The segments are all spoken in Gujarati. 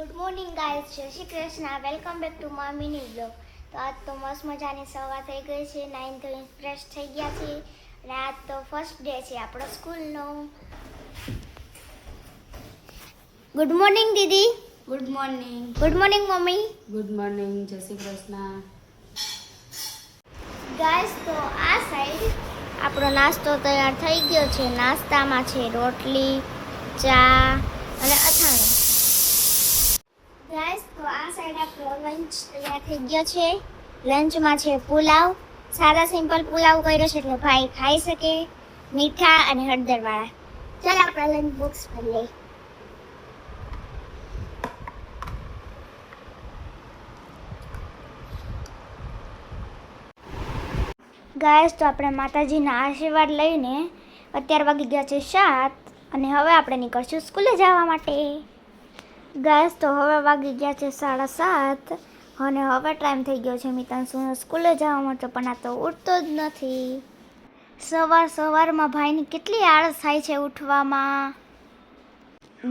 ગુડ મોર્નિંગ ગાઈઝ, જય Shri Krishna. Welcome back to my mini blog. તો આજ તો મસ્ત મજાની સવાર થઈ ગઈ છે, નાઈન ધોઈને ફ્રેશ થઈ ગયા છે અને આજ તો ફર્સ્ટ ડે છે આપણો સ્કૂલનો. ગુડ મોર્નિંગ દીદી. Good morning. Good morning mummy. Good morning. જય શ્રી કૃષ્ણ. ગાઈઝ, તો આ સાઈડ આપણો નાસ્તો તૈયાર થઈ ગયો છે. નાસ્તામાં છે રોટલી, ચા અને અથાણું. ગાઈસ, તો આ સાઈડ આપણો લંચ તૈયાર થઈ ગયો છે. લંચમાં છે પુલાવ. સાદા સિમ્પલ પુલાવ કર્યો છે એટલે ભાઈ ખાઈ શકે, મીઠા અને હળદરવાળા. ચાલ આપણે લંચ બોક્સ ભરી લઈએ. ગાઈસ, તો આપણે માતાજીના આશીર્વાદ લઈને અત્યાર વાગી ગયા છે 7 અને હવે આપણે નીકળશું સ્કૂલે જવા માટે. ગાઈસ, તો હવે વાગી ગયા છે 7:30 અને હવે ટાઈમ થઈ ગયો છે મિતાંશુનો સ્કૂલે જવા માટે, પણ આ તો ઉઠતો જ નથી. સવારમાં ભાઈની કેટલી આળસ થાય છે ઉઠવામાં.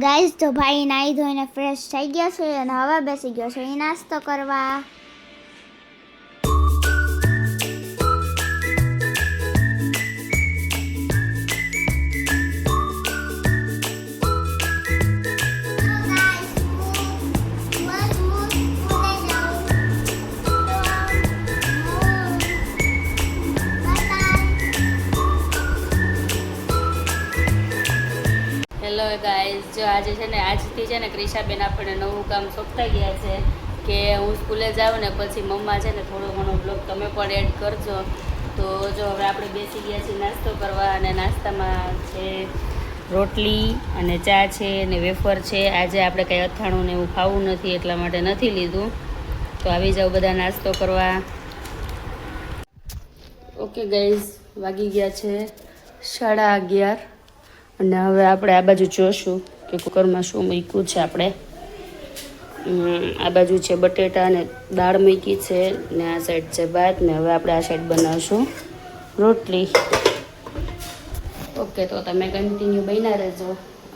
ગાઈસ, તો ભાઈ નાહી ધોઈને ફ્રેશ થઈ ગયા છે અને હવે બેસી ગયો છે એ નાસ્તો કરવા. હેલો ગાઈઝ, જો આજે છે ને આજથી છે ને ક્રિશાબેન આપણને નવું કામ સોંપતા ગયા છે કે હું સ્કૂલે જાઉં ને પછી મમ્મા છે ને થોડો ઘણો બ્લોગ તમે પણ એડ કરજો. તો જો હવે આપણે બેસી ગયા છીએ નાસ્તો કરવા અને નાસ્તામાં છે રોટલી અને ચા છે ને વેફર છે. આજે આપણે કંઈ અથાણું ને એવું ખાવું નથી એટલા માટે નથી લીધું. તો આવી જાઓ બધા નાસ્તો કરવા. ઓકે ગાઈઝ, વાગી ગયા છે 11:30 અને હવે આપણે આ બાજુ જોશું કે કુકરમાં શું મૂક્યું છે. આપણે આ બાજુ છે બટેટા અને દાળ મૂકી છે ને આ સાઈડ છે ભાત ને હવે આપણે આ સાઈડ બનાવશું રોટલી. ઓકે, તો તમે કન્ટિન્યુ બન્યા રહેજો.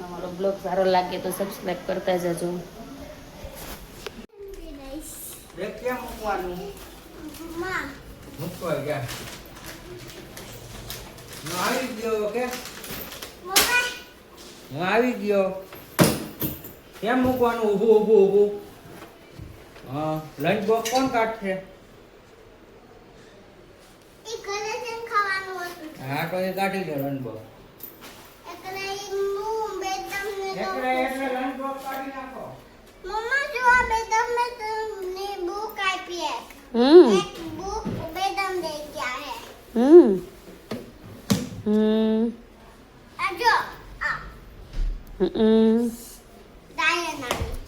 અમારો બ્લોગ સારો લાગે તો સબસ્ક્રાઈબ કરતા જજો. હું આવી ગયો. કેમ મૂકવાનું? ઊભું. હા, લંચ બોક્સ કોણ કાઢશે? હા, તો એ કાઢી દે લંચ બોક્સ. એટલે લંચ બોક્સ કાઢી નાખો.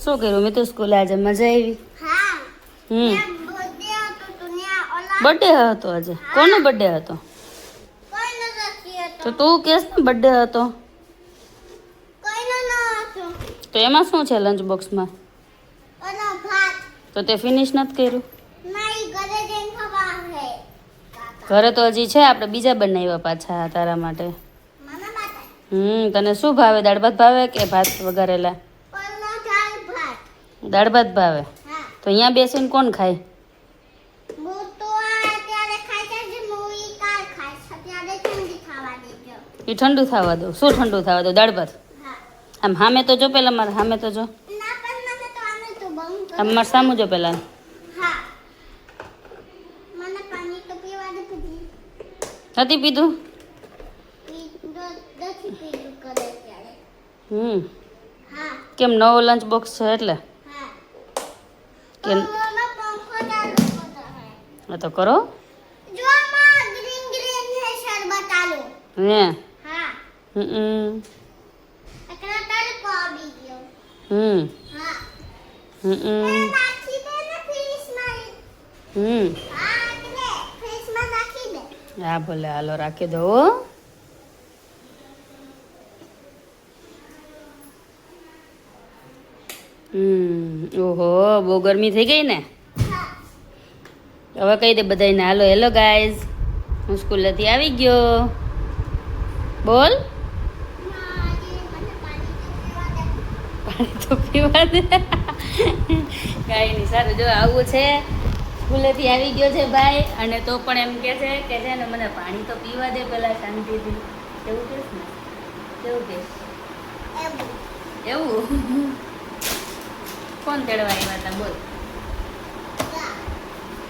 શું કર્યું? મેં તો સ્કૂલે આજે મજા આવી. બર્થડે હતો આજે. કોનો બર્થડે હતો? તો તું કેસ ને બર્થડે હતો તો એમાં શું છે લંચ બોક્સમાં? તો તે ફિનિશ નથી કર્યું? ઘરે તો હજી છે, આપણે બીજા બનાવ્યા પાછા તારા માટે. તને શું ભાવે? દાળ ભાત ભાવે કે ભાત વઘારેલા? દાળ ભાત ભાવે. તો અહીંયા બેસીને કોણ ખાય? એ ઠંડુ થવા દો. શું ઠંડુ થવા દો? દાળ ભાત. આમ સામે તો જો પેલા, મારે સામે તો જો. આમ મારે સામું જો પેલા. નથી પીધું? કેમ? નવો લંચ બોક્સ છે એટલે કે? હા તો કરો. હે? હા ભલે, હાલો રાખી દો. ઓહો, બહુ ગરમી થઈ ગઈ ને. હવે કહી દે બધાને હાલો. હેલો ગાઈઝ, હું સ્કૂલેથી આવી ગયો. બોલ. પાણી તો પીવા દે. કાંઈ નહીં, સારું. જો આવું છે, સ્કૂલેથી આવી ગયો છે ભાઈ, અને તો પણ એમ કે છે ને મને પાણી તો પીવા દે પહેલા શાંતિથી. એવું કહેશ ને? કેવું કહેશ? એવું કોણ તેડવા આવ્યા હતા? બોલ.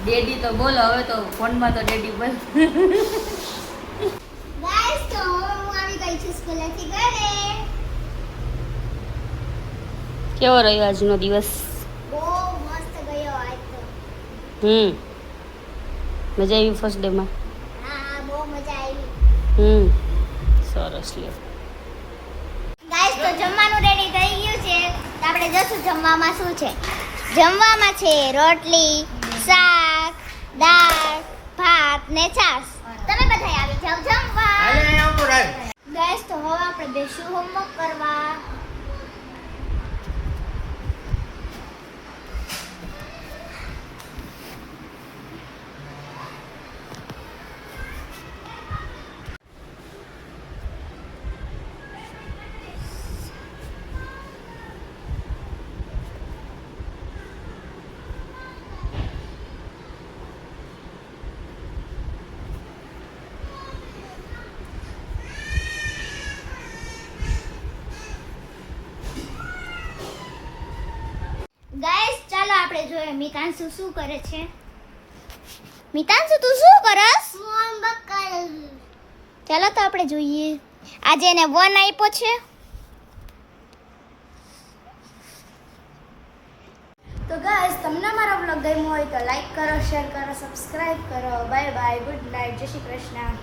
ડેડી તો બોલો, હવે તો ફોનમાં તો ડેડી બોલ. ગાઈસ તો હું આવી ગઈ છું સ્કૂલેથી ઘરે. કેવો રહ્યો આજનો દિવસ? બહુ મસ્ત ગયો આજ તો. મજા આવી ફર્સ્ટ ડેમાં? હા બહુ મજા આવી. સરસ. લ્યો. ગાઈસ તો જમવાનું રેડી થઈ ગયું છે. તો આપણે જોશું જમવામાં શું છે. જમવામાં છે રોટલી, શાક, દાળ, ભાત ને છાશ. તમે બધા આવી જાવ જમવા. ગાઈસ તો હવે આપણે બેસું હોમવર્ક કરવા. ગાઈસ ચાલો આપણે જોઈએ મિતાંશુ શું કરે છે. મિતાંશુ તું શું કરસ? હોમવર્ક કરું. ચાલો તો આપણે જોઈએ. આજે એને 1 આપ્યો છે. તો ગાઈસ તમને મારો બ્લોગ ગમ્યો હોય તો લાઈક કરો, શેર કરો, સબસ્ક્રાઇબ કરો. બાય બાય, ગુડ નાઇટ, જય શ્રી કૃષ્ણ.